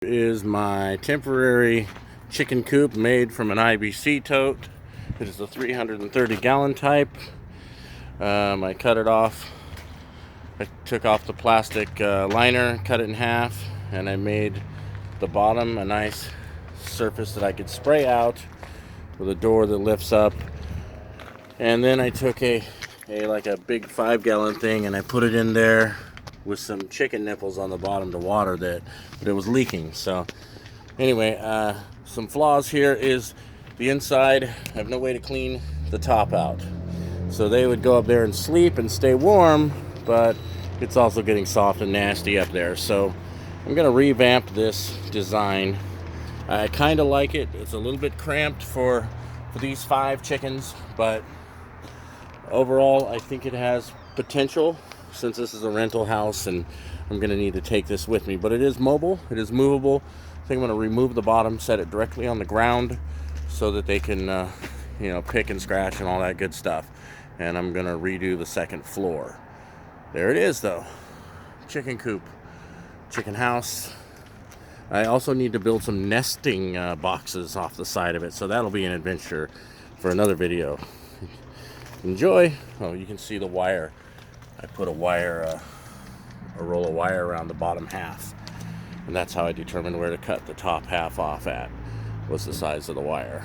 Is my temporary chicken coop made from an IBC tote. It is the 330 gallon type. I cut it off. I took off the plastic liner, cut it in half, and I made the bottom a nice surface that I could spray out with a door that lifts up. And then I took a big 5-gallon thing and I put it in there with some chicken nipples on the bottom to water that, but it was leaking. So anyway, some flaws here is the inside. I have no way to clean the top out, so they would go up there and sleep and stay warm, but it's also getting soft and nasty up there. So I'm gonna revamp this design. I kind of like it. It's a little bit cramped for these 5 chickens, but overall I think it has potential, since this is a rental house and I'm going to need to take this with me. But it is mobile, it is movable. I think I'm going to remove the bottom, set it directly on the ground so that they can pick and scratch and all that good stuff. And I'm going to redo the second floor. There it is though. Chicken coop, chicken house. I also need to build some nesting boxes off the side of it, so that'll be an adventure for another video. Enjoy. Oh, you can see the wire. I put a roll of wire around the bottom half, and that's how I determined where to cut the top half off at, was the size of the wire.